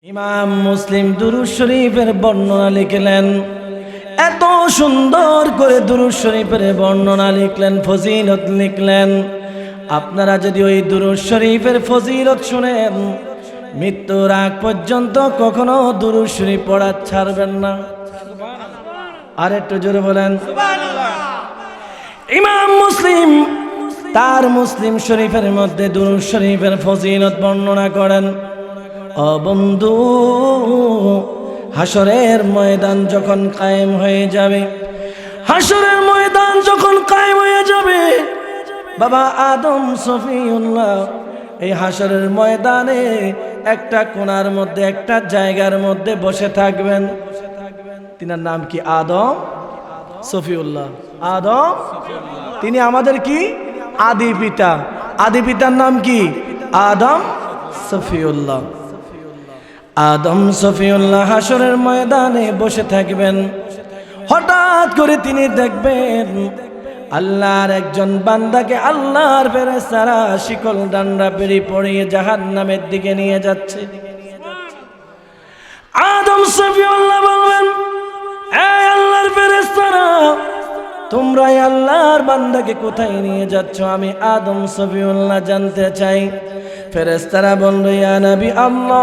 ইমাম মুসলিম দুরূদ শরীফের বর্ণনা লিখলেন। এত সুন্দর করে দুরূদ শরীফের বর্ণনা লিখলেন, ফজিলত লিখলেন। আপনারা যদি ওই দুরূদ শরীফের ফজিলত শুনেন, মৃত্যুর আগ পর্যন্ত কখনো দুরূদ শরীফ পড়া ছাড়বেন না। আর একটু জোরে বলেন সুবহানাল্লাহ। ইমাম মুসলিম তার মুসলিম শরীফের মধ্যে দুরূদ শরীফের ফজিলত বর্ণনা করেন। ও বন্ধু, হাসরের ময়দান যখন কায়েম হয়ে যাবে, হাসরের ময়দান যখন কায়েম হয়ে যাবে, বাবা আদম সফিউল্লাহ এই হাসরের ময়দানে একটা কোণার মধ্যে, একটা জায়গার মধ্যে বসে থাকবেন। তিনার নাম কি? আদম সফিউল্লাহ। আদম, তিনি আমাদের কি আদি পিতা। আদি পিতার নাম কি? আদম সফিউল্লাহ। আদম সফিউল্লাহ হাসরের ময়দানে বসে থাকবেন। হঠাৎ করে তিনি দেখবেন আল্লাহর একজন বান্দাকে আল্লাহর ফেরেশতারা শিকল ডান্ডা বেরি পরিয়ে জাহান্নামের দিকে নিয়ে যাচ্ছে। আদম সফিউল্লাহ বলবেন, এই আল্লাহর ফেরেশতারা, তোমরা আল্লাহর বান্দাকে কোথায় নিয়ে যাচ্ছ? আমি আদম সফিউল্লাহ জানতে চাই। ফেরেশতারা বলল, ইয়া নবী আল্লাহ,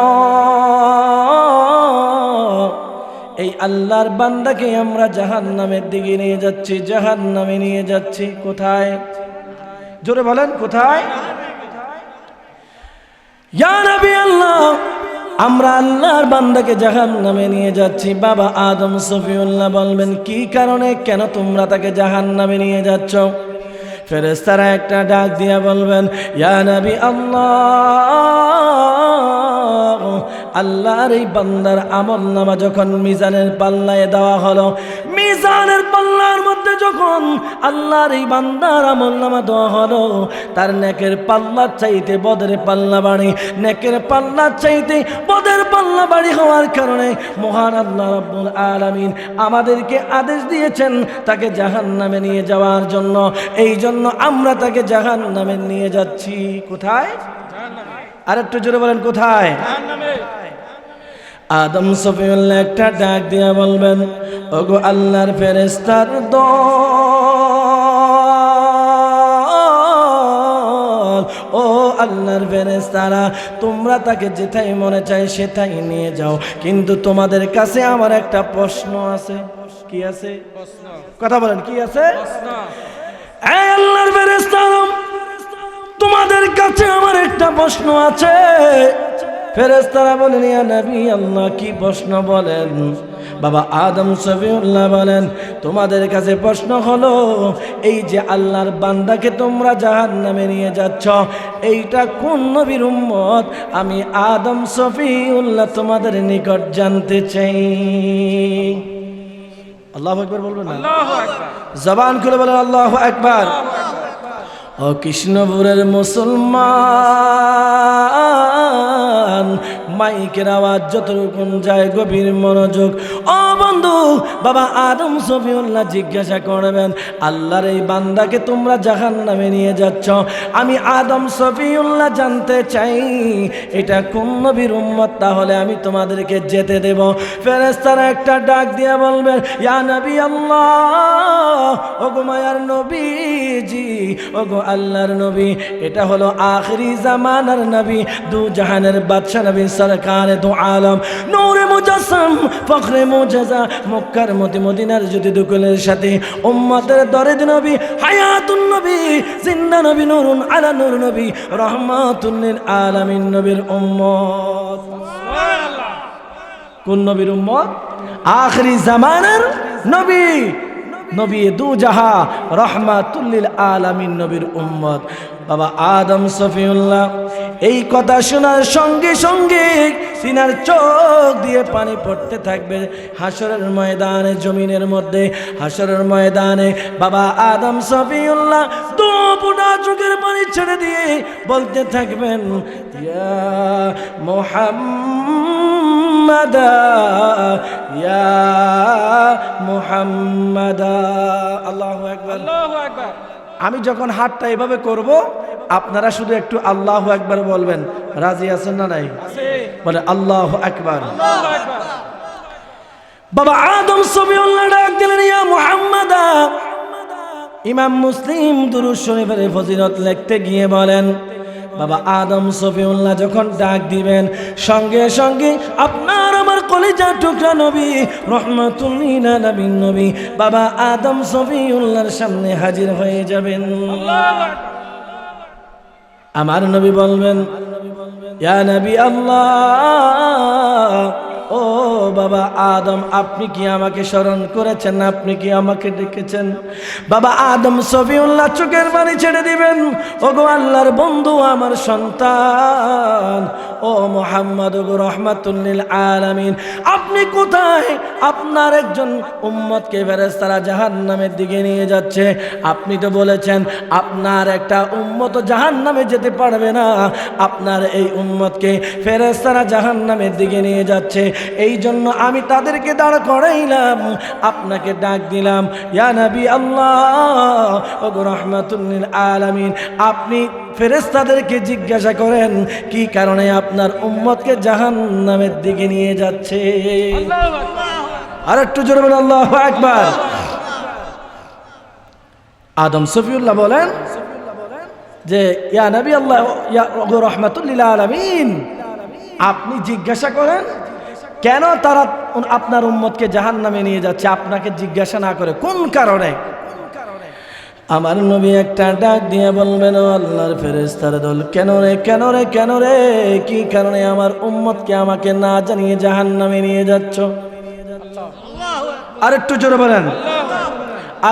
এই আল্লাহর বান্দাকে আমরা জাহান্নামের দিকে নিয়ে যাচ্ছি, জাহান্নামে নিয়ে যাচ্ছি। কোথায়? জোরে বলেন, কোথায়? ইয়া নবী আল্লাহ, আমরা আল্লাহর বান্দাকে জাহান্নামে নিয়ে যাচ্ছি। বাবা আদম সফিউল্লাহ বলবেন, কি কারণে, কেন তোমরা তাকে জাহান্নামে নিয়ে যাচ্ছ? ফেরেশতারা একটা ডাক দিয়া বলবেন, ইয়া নবী আল্লাহ, আল্লাহর এই বান্দার আমলনামা যখন মিজানের পাল্লায় দেওয়া হলো, মিজানের পাল্লার মধ্যে যখন আল্লাহর এই বান্দার আমলনামা দেওয়া হলো, তার নেকের পাল্লার চাইতে বদের পাল্লা বাড়ি, নেকের পাল্লার চাইতে বদের পাল্লা বাড়ি হওয়ার কারণে মহান আল্লাহ রাব্বুল আলামিন আমাদেরকে আদেশ দিয়েছেন তাকে জাহান্নামে নিয়ে যাওয়ার জন্য। এই জন্য আমরা তাকে জাহান্নামে নিয়ে যাচ্ছি। কোথায়? আর একটু জোরে বলেন, কোথায়? আদম সফিউল্লাহ একটা ডাক দিয়া বলবেন, ওগো আল্লাহর ফেরেশতার দল, ও আল্লাহর ফেরেশতারা, তোমরা তাকে যেথায় মনে চায় সেথায় নিয়ে যাও, কিন্তু তোমাদের কাছে আমার একটা প্রশ্ন আছে। কি আছে? কথা বলেন, কি আছে? এই আল্লাহর ফেরেশতারা, তোমাদের কাছে আমার একটা প্রশ্ন আছে। ফেরেশতারা বলেন, ইয়া নবী আল্লাহ, কি প্রশ্ন বলেন? বাবা আদম সফিউল্লাহ বলেন, তোমাদের কাছে প্রশ্ন হলো, এই যে আল্লাহর বান্দাকে তোমরা জাহান্নামে নিয়ে যাচ্ছ, এইটা কোন নবীর উম্মত? আমি আদম সফিউল্লাহ তোমাদের নিকট জানতে চাই। আল্লাহু আকবার বলবেন না? আল্লাহু আকবার। জবান খুলে বলেন আল্লাহু আকবার। ও কৃষ্ণপুরের মুসলমান, মাইকের আওয়াজ যতটুকু যায় গভীর মনোযোগ। ও বন্ধু, বাবা আদম সফিউল্লাহ জিজ্ঞাসা করবেন, আল্লাহর এই বান্দাকে তোমরা জাহান্নামে নিয়ে যাচ্ছ, আমি আদম সফিউল্লাহ জানতে চাই এটা কোন নবীর উম্মত, তাহলে আমি তোমাদেরকে যেতে দেব। ফেরেশতারা একটা ডাক দিয়ে বলবেন, ইয়া নবী আল্লাহ, ওগো মায়ার নবীজি, ওগো আল্লাহর নবী, এটা হলো আখিরি জামানার নবী, দু জাহানের বাদশা নবী, সরকারে দু আলম, নূরে মুজাসসাম, ফখরে মুজাজা, মক্কার মতি মদিনার জ্যোতি দুকুলের সাথে উম্মতের দরদ নবী, হায়াতুন নবী, জিন্দা নবী, নূরুন আলা নূর নবী, রহমাতুল লিল আলামিন নবীর উম্মত। সুবহানাল্লাহ। কোন নবীর উম্মত? আখিরি জামানার নবী, নবী দু জাহা, রহমাতুল লিল আলামিন নবীর উম্মত। বাবা আদম সফিউল্লাহ এই কথা শোনার সঙ্গে সঙ্গে সিনার চোখ দিয়ে পানি পড়তে থাকবে। হাসরের ময়দানে, জমিনের মধ্যে হাসরের ময়দানে বাবা আদম সফিউল্লাহ দু ফোঁটা চোখের পানি ছেড়ে দিয়ে বলতে থাকবেন, ইয়া মুহাম্মাদ, ইয়া মুহাম্মাদ। আল্লাহু আকবার, আল্লাহু আকবার। আমি যখন হাতটা এভাবে করব, আপনারা শুধু একটু আল্লাহু আকবার বলবেন। রাজি আছেন না নাই? বলে আল্লাহু আকবার। বাবা আদম সফিউল্লাহ ডাক দিলেন, ইয়া মুহাম্মাদা। ইমাম মুসলিম দুরূদ শরীফের ফজিলত লিখতে গিয়ে বলেন, বাবা আদম সফিউল্লাহ যখন ডাক দিবেন, সঙ্গে সঙ্গে আপনার আমার কলিজার টুকরা নবী রহমাতুল লিল আলামিন নবী বাবা আদম সফিউল্লাহর সামনে হাজির হয়ে যাবেন। আমার নবী বলবেন, ইয়া নবী আল্লাহ, ও বাবা আদম, আপনি কি আমাকে স্মরণ করেছেন? আপনি কি আমাকে ডেকেছেন? বাবা আদম সফিউল্লাহ চোখের পানি ছেড়ে দিবেন, ও গো আল্লাহর বন্ধু, আমার সন্তান, ও মুহাম্মদ গো রাহমাতুল লিল আলামিন, আপনি কোথায়? আপনার একজন উম্মতকে ফেরেশতারা জাহান্নামের দিকে নিয়ে যাচ্ছে। আপনি তো বলেছেন আপনার একটা উম্মত জাহান্নামে যেতে পারবে না, আপনার এই উম্মতকে ফেরেশতারা জাহান্নামের দিকে নিয়ে যাচ্ছে, এই জন্য আমি তাদেরকে দাঁড় করাইলাম, আপনাকে ডাক দিলাম। ইয়া নবী আল্লাহ, ও গো রাহমাতুল লিল আলামিন, আপনি ফেরেশতাদেরকে জিজ্ঞাসা করেন কি কারণে আপনার উম্মতকে জাহান্নামের দিকে নিয়ে যাচ্ছে। আর একটু জোরে বলেন আল্লাহু আকবার। আদম সফিউল্লাহ বলেন যে, ইয়া নবী আল্লাহ, ইয়া গো রাহমাতুল লিল আলামিন, আপনি জিজ্ঞাসা করেন কেন তারা আপনার উম্মতকে জাহান্নামে নিয়ে যাচ্ছে, আপনাকে জিজ্ঞাসা না করে কোন কারণে। আমার নবী একটা ডাক দিয়ে বলবেন, ও আল্লাহর ফেরেশতার দল, কেন রে কেন রে কেন রে, কি কারণে আমার উম্মতকে আমাকে না জানিয়ে জাহান্নামে নিয়ে যাচ্ছ? আর একটু জোরে বলেন,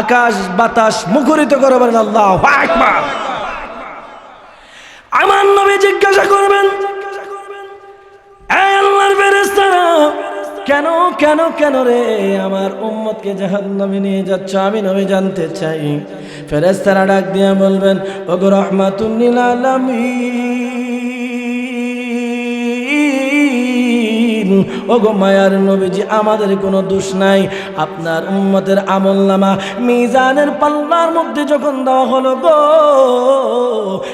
আকাশ বাতাস মুখরিত করে বলেন আল্লাহু আকবার। আমার নবী জিজ্ঞাসা করবেন, এই আল্লাহর ফেরেশতারা, কেন কেন কেন রে আমার উম্মতকে জাহান্নামে নিয়ে যাচ্ছ? আমি নবী জানতে চাই। ফেরেশতারা ডাক দিয়ে বলবেন, ও গো রাহমাতুল লিল আলামিন, ও গো মায়ার নবীজি, আমাদের কোনো দোষ নাই। আপনার উম্মতের আমলনামা মিজানের পাল্লার মধ্যে যখন দেওয়া হলো গো,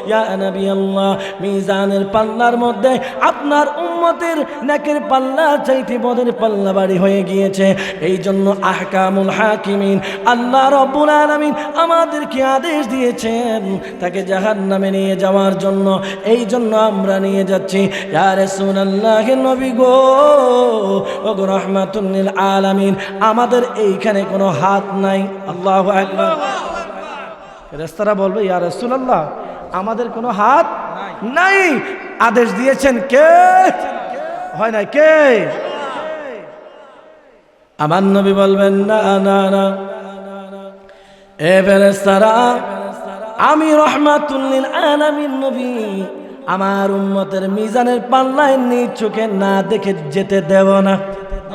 ইয়া নবী আল্লাহ, মিজানের পাল্লার মধ্যে আপনার উম্মতের নেকের পাল্লা চাইতে বদের পাল্লা বাড়ি হয়ে গিয়েছে। এই জন্য আহকামুল হাকিমিন আল্লাহ রাব্বুল আলামিন আমাদেরকে আদেশ দিয়েছেন তাকে জাহান্নামে নিয়ে যাওয়ার জন্য। এই জন্য আমরা নিয়ে যাচ্ছি। ইয়া রাসূলুল্লাহ, নবী গো, ও গো রাহমাতুল লিল আলামিন, আমাদের এইখানে কোনো হাত নাই। আল্লাহু আকবার। ফেরেশতারা বলবে, ইয়া রাসূলুল্লাহ, আমাদের কোনো হাত নাই। আদেশ দিয়েছেন কে? হয় না কে? আমার নবী বলবেন, না না না, এ ফেরেশতারা, আমি রাহমাতুল লিল আলামিন নবী আমার উম্মতের মিজানের পাল্লায় নিজ চোখে না দেখে যেতে দেব না।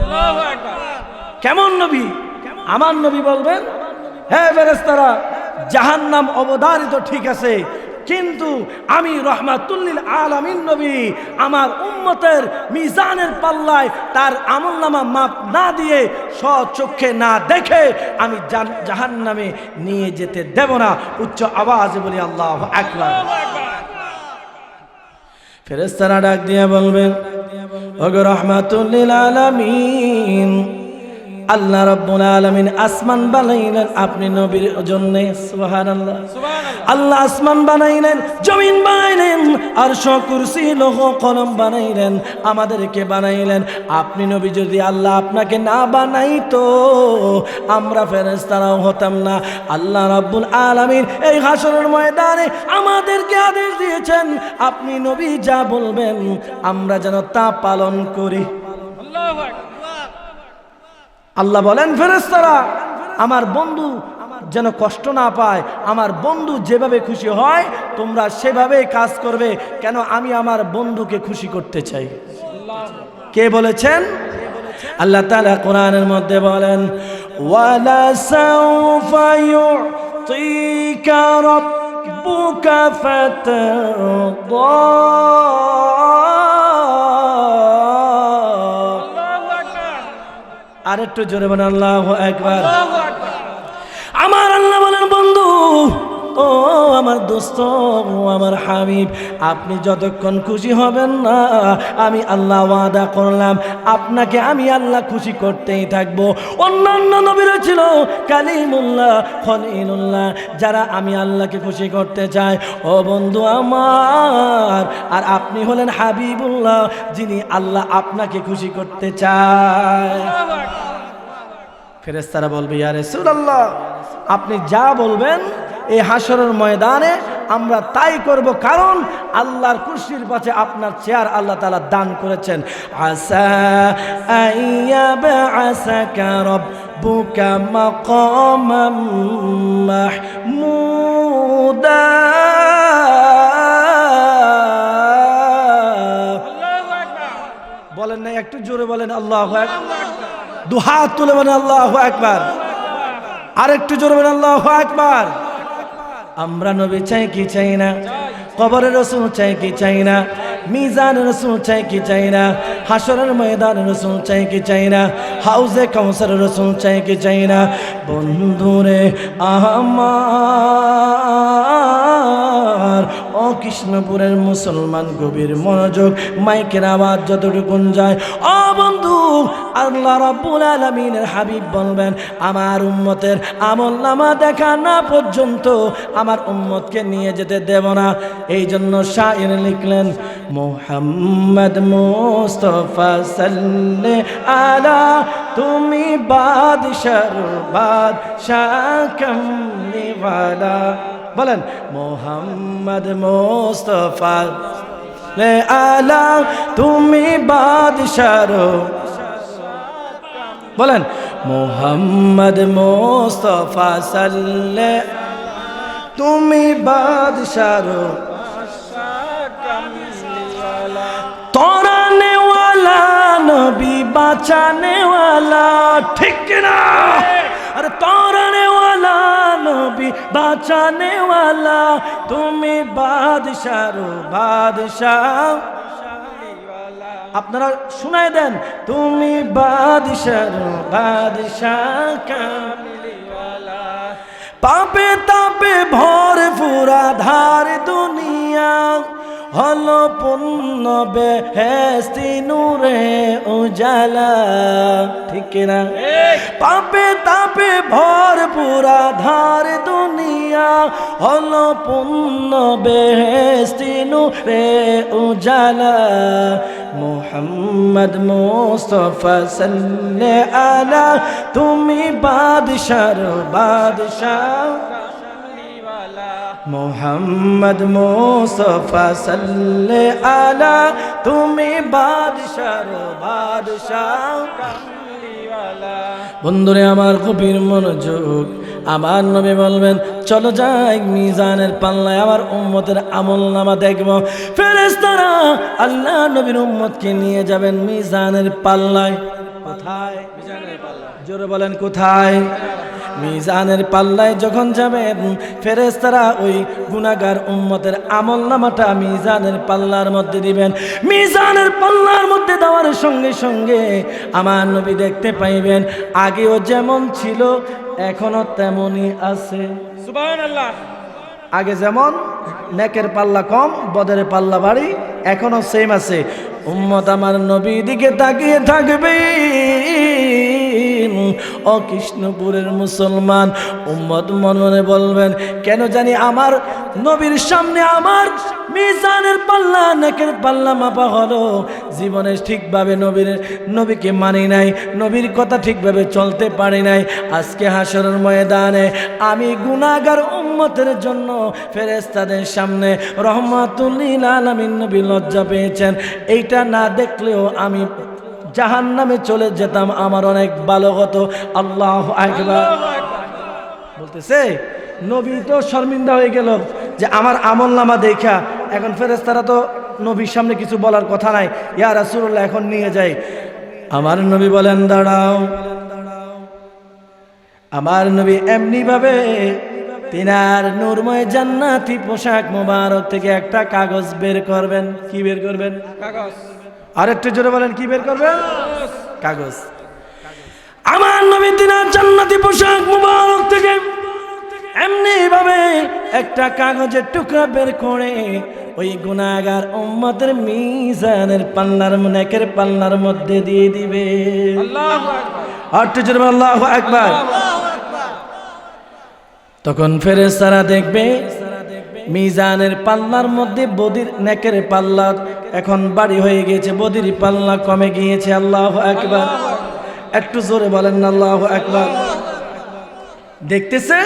আল্লাহু আকবার। কেমন নবী? আমার নবী বলবেন, হে ফেরেশতারা, জাহান্নাম অবধারিত ঠিক আছে, কিন্তু আমি রাহমাতুল লিল আলামিন নবী আমার উম্মতের মিজানের পাল্লায় তার আমলনামা মাপ না দিয়ে স্বচক্ষে না দেখে আমি জাহান্নামে নিয়ে যেতে দেব না। উচ্চ আওয়াজে বলি আল্লাহু আকবার। ফেরেশতারা ডাক দিয়ে বলবেন, ও গো রাহমাতুল লিল আলামিন, আল্লাহ রাব্বুল আলামিন আসমান বানাইলেন আপনি নবীর জন্য। সুবহানাল্লাহ। আল্লাহ আসমান বানাইলেন, জমিন বানাইলেন, আরশ কুরসি লৌহ কলম বানাইলেন, আমাদেরকে বানাইলেন আপনি নবী। যদি আল্লাহ আপনাকে না বানাইতো আমরা ফেরেশতারাও হতাম না। আল্লাহ রাব্বুল আলামিন এই হাসরের ময়দানে আমাদেরকে আদেশ দিয়েছেন আপনি নবী যা বলবেন আমরা যেন তা পালন করি। আল্লাহু আকবার। আল্লাহ বলেন, ফেরেশতারা, আমার বন্ধু যেন কষ্ট না পায়, আমার বন্ধু যেভাবে খুশি হয় তোমরা সেভাবেই কাজ করবে। কেন? আমি আমার বন্ধুকে খুশি করতে চাই। কে বলেছেন? আল্লাহ তাআলা কোরআনের মধ্যে বলেন, ওয়ালা সাউফা ইউতিকা রাব্বুকা ফাতারদা। আর একটু জোরে বলেন আল্লাহু আকবার। আমার আল্লাহ বলেন, বন্ধু ও আমার দোস্ত, ও আমার হাবিব, আপনি যতক্ষণ খুশি হবেন না আমি আল্লাহ ওয়াদা করলাম আপনাকে আমি আল্লাহ খুশি করতেই থাকবো। অন্যান্য নবীরা ছিল কালিমুল্লাহ, খলিলুল্লাহ, যারা আমি আল্লাহকে খুশি করতে চাই। ও বন্ধু আমার, আর আপনি হলেন হাবিবুল্লাহ, যিনি আল্লাহ আপনাকে খুশি করতে চায়। ফেরেশতারা বলবে, ইয়া রাসূলুল্লাহ, আপনি যা বলবেন এই হাসরের ময়দানে আমরা তাই করব, কারণ আল্লাহর কুরসির পাশে আপনার চেয়ার আল্লাহ তাআলা দান করেছেন। আসা আইয়াবআসাকা রাব্বুকা মাকামাম মাহমুদা। বলেন না, একটু জোরে বলেন আল্লাহু আকবার। দুহাত তুলে বলেন আল্লাহু আকবার। আরেকটু জোরে বলেন আল্লাহু আকবার। আমরা নবী চাই কি চাই না? কবরের রাসূল চাই কি চাই না? মিজানের রাসূল চাই কি চাই না? হাসরের ময়দানের রাসূল চাই কি চাই না? হাউজে কাউসারের রাসূল চাই কি চাই না? বন্ধুরে আমার, ও কৃষ্ণপুরের মুসলমান, গভীর মনোযোগ, মাইকের আওয়াজ যতটুকুন যায়। ও বন্ধু, আল্লাহ রাব্বুল আলামিনের হাবিব বলবেন, আমার উম্মতের আমলনামা দেখা না পর্যন্ত আমার উম্মতকে নিয়ে যেতে দেব না। এই জন্য শায়ের লিখলেন, মুহাম্মদ মুস্তাফা সাল্লে আলা, তুমি বাদশার বাদশাহ কামলিওয়ালা। বলেন, মুহাম্মদ মুস্তাফা লে আলা, তুমি বাদশার। বলেন, মুহাম্মদ মুস্তাফা সাল্লে, তুমি বাদশার। তরানে ওয়ালা নবী, বাঁচানে ওয়ালা, ঠিক না? अरे तोड़ने वाला नबी बचाने वाला, तुम्हें बादशाह रो बादशाह। আপনারা শুনাই দেন, তুমি বাদশাহ বাদশাহ কামলিওয়ালা। পাপে তাপে ভর পুরা ধার দুনিয়া, হলো পূর্ণ বেহেশতি নূরে উজালা, ঠিক না? পাপে তাপে ভর পুরা ধার দুনিয়া, হলো পূর্ণ বেহেশতি নূরে উজালা। মুহাম্মদ মুস্তাফা সাল্লে আলা, তুমি বাদশার বাদশাহ। মুহাম্মদ মুস্তাফা সাল্লে আলা, তুমি বাদশার বাদশাহ কামলিওয়ালা। বন্ধুরে আমার, গভীর মনোযোগ, আমার নবী বলবেন, চলো যাই মিজানের পাল্লায় আমার উম্মতের আমলনামা দেখব। ফেরেশতারা আল্লাহ নবীর উম্মতকে নিয়ে যাবেন মিজানের পাল্লায়। কোথায়? মিজানের পাল্লায়। জোরে বলেন, কোথায়? মিজানের পাল্লায় যখন যাবেন, ফেরেশতারা ওই গুনাহগার উম্মতের আমলনামাটা মিজানের পাল্লার মধ্যে দিবেন। মিজানের পাল্লার মধ্যে দেওয়ার সঙ্গে সঙ্গে আমার নবী দেখতে পাইবেন, আগেও যেমন ছিল এখনো তেমনই আছে। সুবহানাল্লাহ। আগে যেমন নেকের পাল্লা কম, বদের পাল্লা বাড়ি, এখনো সেম আছে। উম্মত আমার নবী দিকে তাকিয়ে থাকবে। ও কৃষ্ণপুরের মুসলমান, উম্মত মনে মনে বলবেন, কেন জানি আমার নবীর সামনে আমার মিজানের পাল্লা, নেকের পাল্লা মাপা হলো, জীবনে ঠিকভাবে নবীকে মানি নাই, নবীর কথা ঠিকভাবে চলতে পারি নাই। আজকে হাসরের ময়দানে আমি গুনাহগার উম্মতের জন্য ফেরেশতাদের সামনে রহমাতুল লিল আলামিন নবী লজ্জা পেয়েছেন। এইটা না দেখলেও আমি জাহান্নামে চলে যেতাম, আমার অনেক ভালো হতো। আল্লাহু আকবার বলতেছে, নবী তো শর্মিন্দা হয়ে গেল যে আমার আমলনামা দেখা। এখন ফেরেশতারা তো নবীর সামনে কিছু বলার কথা নাই, ইয়া রাসূলুল্লাহ এখন নিয়ে যাই। আমার নবী বলেন, দাঁড়াও। আমার নবী এমনি ভাবে তিনার নূরময় জান্নাতি পোশাক মোবারক থেকে একটা কাগজ বের করবেন। কি বের করবেন? কাগজ। আরেকটু জোরে বলেন, কি বের করবেন? কাগজ। আমার নবী তিনার জান্নাতি পোশাক মোবারক থেকে এমনি ভাবে একটা কাগজের টুকরা বের করে ওই গুনাহগার উম্মতের মিজানের পাল্লার নেকের পাল্লার মধ্যে দিয়ে দিবে। আল্লাহু আকবার। আর জোরে বলেন আল্লাহু আকবার। তখন ফেরেশতারা দেখবে মিজানের পাল্লার মধ্যে বদির নেকের পাল্লা এখন বাড়ি হয়ে গিয়েছে, বদির পাল্লা কমে গিয়েছে। আল্লাহু আকবার। একটু জোরে বলেন না আল্লাহু আকবার। দেখতেছে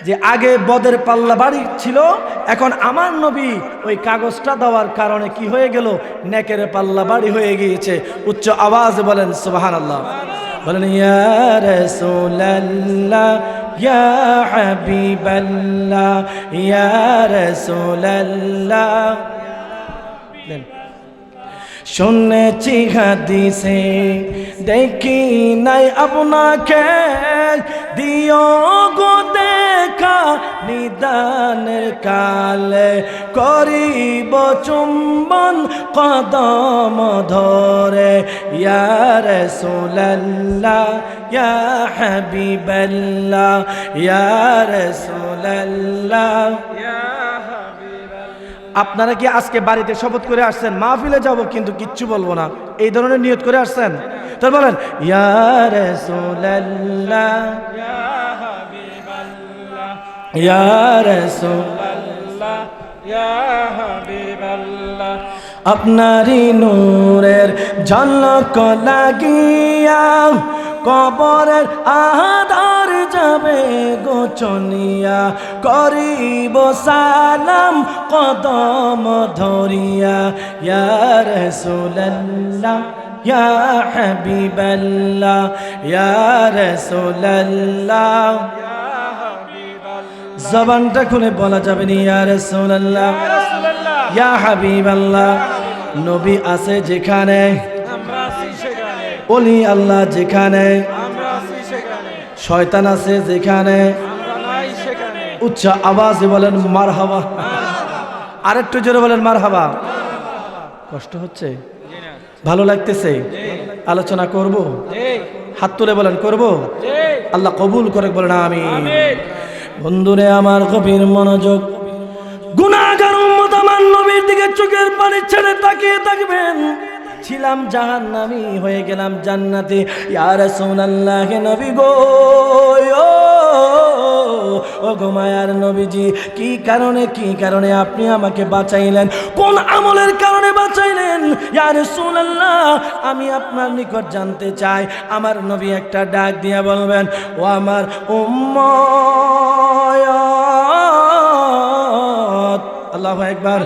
যে আগে বদের পাল্লা বাড়ি ছিল, এখন আমার নবী ওই কাগজটা দেওয়ার কারণে কি হয়ে গেল, নেকের পাল্লা বাড়ি হয়ে গিয়েছে। উচ্চ আওয়াজে বলেন সুবহানাল্লাহ। বলেন ইয়া রাসূলুল্লাহ ইয়া হাবিবাল্লাহ ইয়া রাসূলুল্লাহ। শুনেছি হাদিসে দেখি নাই আপনাকে, দিও গো দেখা নিদানের কালে, করিব চুম্বন কদম ধরে। ইয়া রাসূলুল্লাহ ইয়া হাবিবাল্লাহ ইয়া রাসূলুল্লাহ। আপনারা কি আজকে বাড়িতে শপথ করে আসছেন মাহফিলে যাব কিন্তু কিচ্ছু বলবো না, এই ধরনের নিয়ত করে আসছেন? তো বলেন ইয়া রাসূলুল্লাহ ইয়া হাবিবাল্লাহ ইয়া রাসূলুল্লাহ ইয়া হাবিবাল্লাহ। আপনারই নূরের ঝলক লাগিয়া কবরের আধার যাবে গোচনিয়া, করিব সালাম কদম ধরিয়া। ইয়া রাসূলুল্লাহ ইয়া হাবিবাল্লাহ ইয়া রাসূলুল্লাহ। জবানটা খুলে বলা যাবে না ইয়া রাসূলুল্লাহ ইয়া হাবিবাল্লাহ। নবী আছে যেখানে আমরা আছি সেখানে, ওলি আল্লাহ যেখানে, আমরা আছি সেখানে, শয়তান আছে যেখানে, আমরা নাই সেখানে। উচ্চ আওয়াজে বলেন মারহাবা। আরেকটু জোরে বলেন মারহাবা। কষ্ট হচ্ছে? ভালো লাগতেছে? আলোচনা করব? হাত তুলে বলেন করব। আল্লাহ কবুল করে বলেন আমিন। বন্ধুরে আমার গভীর মনোযোগ, গুনাহগার উম্মত আমার নবীর দিকে চোখের পানি ছেড়ে তাকিয়ে থাকবেন। ছিলাম জাহান্নামী হয়ে গেলাম জান্নাতে। ইয়া রাসূলুল্লাহ নবী গো, ও গো মায়ার নবীজি, কি কারণে আপনি আমাকে বাঁচাইলেন? কোন আমলের কারণে বাঁচাইলেন? ইয়া রাসূলুল্লাহ আমি আপনার নিকট জানতে চাই। আমার নবী একটা ডাক দিয়া বলবেন, ও আমার উম্মত, আল্লাহু আকবার,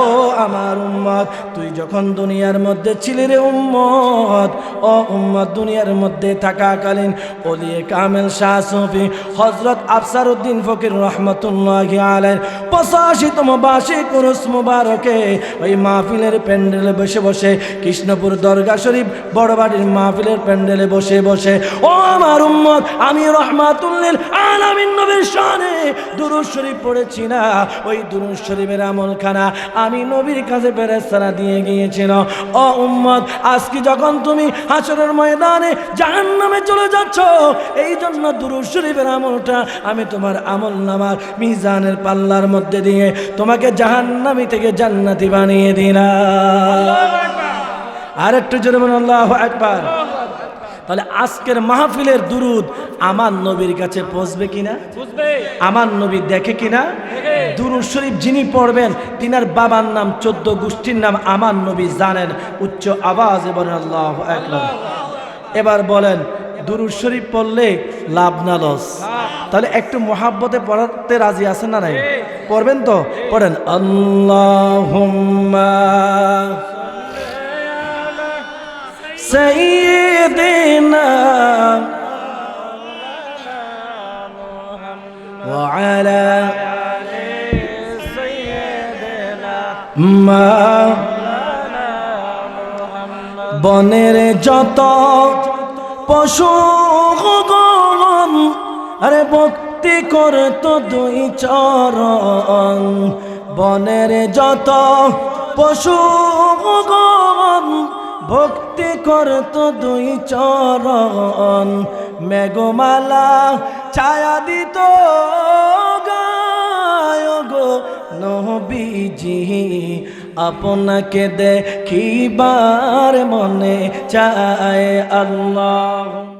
ও আমার উম্মত, তুই যখন দুনিয়ার মধ্যে ছিলি রে উম্মত, ও উম্মত, দুনিয়ার মধ্যে থাকাকালীন ওলিয়ে কামেল শাহ সুফি হযরত আফসার উদ্দিন ফকির রহমাতুল্লাহি আলাইহি 85তম বার্ষিক উরুস মুবারকে ওই মাহফিলের প্যান্ডেলে বসে বসে, কৃষ্ণপুর দরগা শরীফ বড়বাড়ির মাহফিলের প্যান্ডেলে বসে বসে, ও আমার উম্মত, আমি রহমাতুল্লিল আলামিন নবীর শানে দুরূদ শরীফ পড়েছি না? ওই দুরূদ শরীফের আমলখানা আমি নবীর কাছে ফেরেশতারা দিয়ে গিয়েছিল। ও উম্মত, আজকে যখন তুমি হাসরের ময়দানে জাহান্নামে চলে যাচ্ছ, এই জন্য দুরূদ শরীফের আমলটা আমি তোমার আমলনামার মিজানের পাল্লার মধ্যে দিয়ে তোমাকে জাহান্নামী থেকে জান্নাতি বানিয়ে দিলাম। আর একটু জোরে বলুন আল্লাহু আকবার। তাহলে আজকের মাহফিলের দুরুদ আমার নবীর কাছে পৌঁছবে কিনা? আমার নবী দেখে কিনা? দুরুদ শরীফ যিনি পড়বেন তিনার বাবার নাম 14 গোষ্ঠীর নাম আমার নবী জানেন। উচ্চ আওয়াজে বলেন আল্লাহু আকবার। এবার বলেন দুরুদ শরীফ পড়লে লাভ না লস? তাহলে একটু মুহাব্বতে পড়তে রাজি আছেন না নাই? পড়বেন তো? পড়েন আল্লাহুম্মা সাইয়্যিদিনা ওয়া আলা আলি সাইয়্যিদিনা মাওলানা মুহাম্মদ। বনের যত পশু গণ আরে ভক্তি করতো দুই চরণ, বনের যত পশু গণ ভক্তি করতো দুই চরণ, মেঘমালা ছায়া দিত গায় গো নবীজি আপনাকে দেখিবার মনে চায় আল্লাহ।